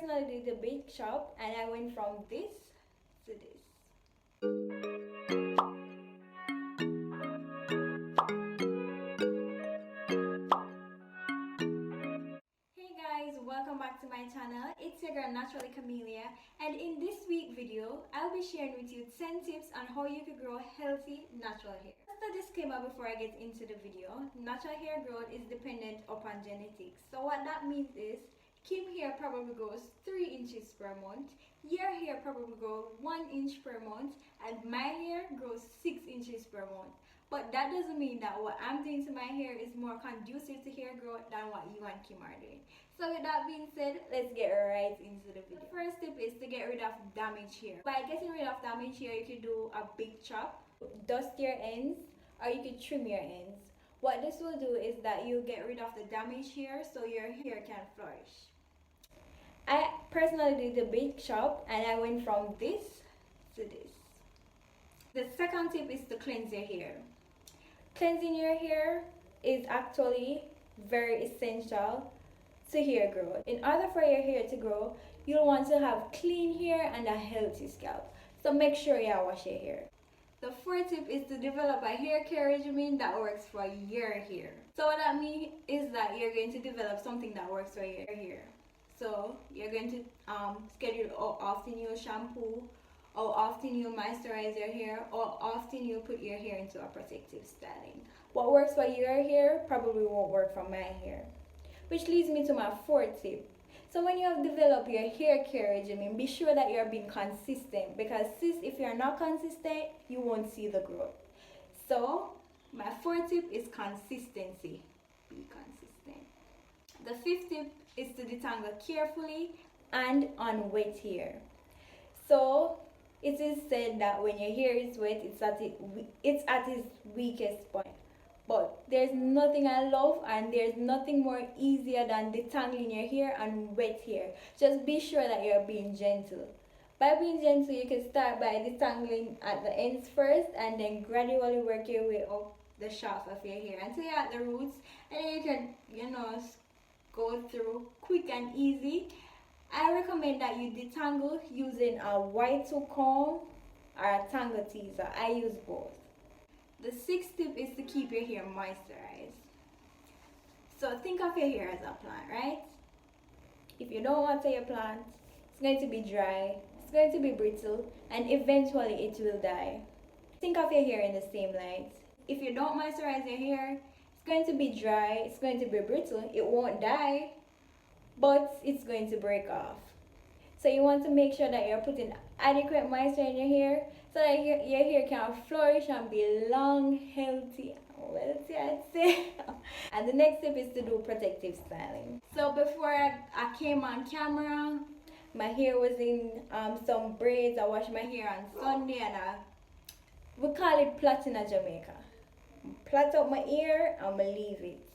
personally did a big shop and I went from this to this. Hey guys, welcome back to my channel. It's your girl Naturally Camellia, and in this week video I'll be sharing with you 10 tips on how you can grow healthy natural hair. Just a disclaimer before I get into the video, natural hair growth is dependent upon genetics. So what that means is Kim hair probably grows 3 inches per month, your hair probably grows 1 inch per month, and my hair grows 6 inches per month. But that doesn't mean that what I'm doing to my hair is more conducive to hair growth than what you and Kim are doing. So with that being said, let's get right into the video. The first tip is to get rid of damaged hair. By getting rid of damaged hair, you can do a big chop, dust your ends, or you can trim your ends. What this will do is that you'll get rid of the damaged hair so your hair can flourish. I personally did a big chop and I went from this to this. The second tip is to cleanse your hair. Cleansing your hair is actually very essential to hair growth. In order for your hair to grow, you'll want to have clean hair and a healthy scalp. So make sure you wash your hair. The fourth tip is to develop a hair care regimen that works for your hair. So what that means is that you're going to develop something that works for your hair. So you're going to schedule how often you shampoo, how often you moisturize your hair, or often you put your hair into a protective styling. What works for your hair probably won't work for my hair. Which leads me to my fourth tip. So when you have developed your hair care regimen, be sure that you're being consistent, because sis, if you're not consistent, you won't see the growth. So my fourth tip is consistency. Be consistent. The fifth tip is to detangle carefully and on wet hair. So it is said that when your hair is wet, it's at its weakest point. But there's nothing I love and there's nothing more easier than detangling your hair and wet hair. Just be sure that you're being gentle. By being gentle, you can start by detangling at the ends first and then gradually work your way up the shaft of your hair until you're at the roots, and then you can, go through quick and easy. I recommend that you detangle using a white tooth comb or a tangle teaser. I use both. The sixth tip is to keep your hair moisturized. So think of your hair as a plant, right? If you don't water your plant, it's going to be dry, it's going to be brittle, and eventually it will die. Think of your hair in the same light. If you don't moisturize your hair, it's going to be dry, it's going to be brittle, it won't die, but it's going to break off. So you want to make sure that you're putting adequate moisture in your hair so that your hair can flourish and be long, healthy, wealthy, I'd say. And the next step is to do protective styling. So before I came on camera, my hair was in some braids. I washed my hair on Sunday and we call it plait in Jamaica. Plait up my ear and I leave it.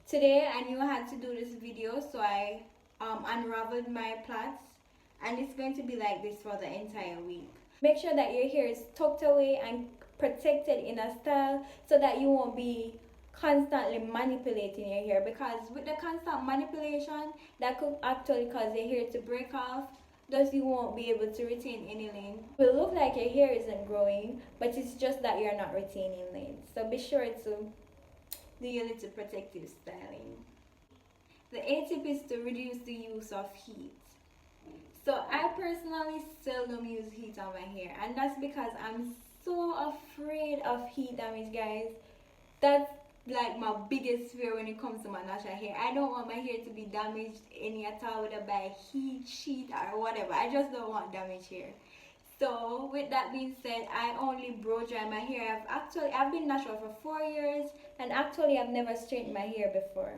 Today I knew I had to do this video, so I unraveled my plaits, and it's going to be like this for the entire week. Make sure that your hair is tucked away and protected in a style so that you won't be constantly manipulating your hair, because with the constant manipulation that could actually cause your hair to break off, thus you won't be able to retain any length. It will look like your hair isn't growing, but it's just that you're not retaining length. So be sure to do your little protective styling. The eighth tip is to reduce the use of heat. So I personally seldom use heat on my hair, and that's because I'm so afraid of heat damage, guys. That's like my biggest fear when it comes to my natural hair. I don't want my hair to be damaged any at all, whether by heat, sheet, or whatever. I just don't want damaged hair. So with that being said, I only blow dry my hair. I've been natural for 4 years, and actually I've never straightened my hair before.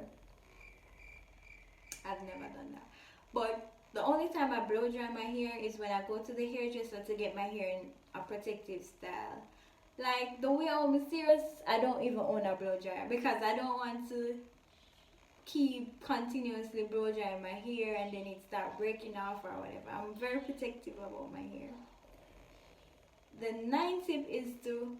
I've never done that. But the only time I blow dry my hair is when I go to the hairdresser to get my hair in a protective style. Like the way I'm serious, I don't even own a blow dryer because I don't want to keep continuously blow drying my hair and then it start breaking off or whatever. I'm very protective about my hair. The ninth tip is to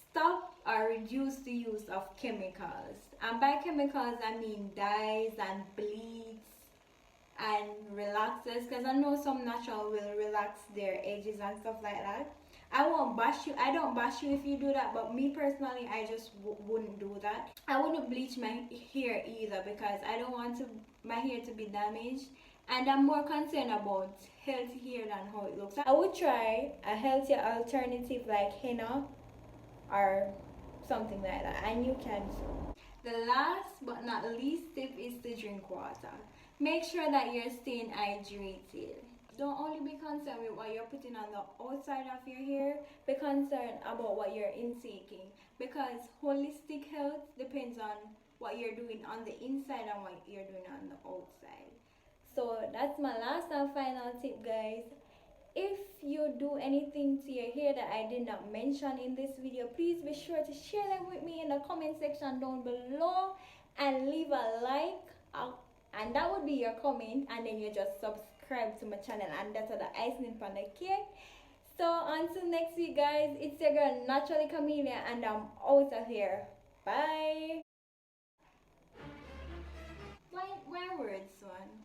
stop or reduce the use of chemicals. And by chemicals I mean dyes and bleach and relaxes, because I know some natural will relax their edges and stuff like that. I won't bash you. I don't bash you if you do that, but me personally, I just wouldn't do that. I wouldn't bleach my hair either because I don't want my hair to be damaged, and I'm more concerned about healthy hair than how it looks. I would try a healthier alternative like henna or something like that, and you can too. The last but not least tip is to drink water. Make sure that you're staying hydrated. Don't only be concerned with what you're putting on the outside of your hair, be concerned about what you're intaking, because holistic health depends on what you're doing on the inside and what you're doing on the outside. So that's my last and final tip, guys. If you do anything to your hair that I did not mention in this video, please be sure to share them with me in the comment section down below and leave a like, and that would be your comment, and then you just subscribe to my channel, and that's the icing on the cake. So until next week, guys, it's your girl Naturally Camellia, and I'm out of here. Bye. Why words one?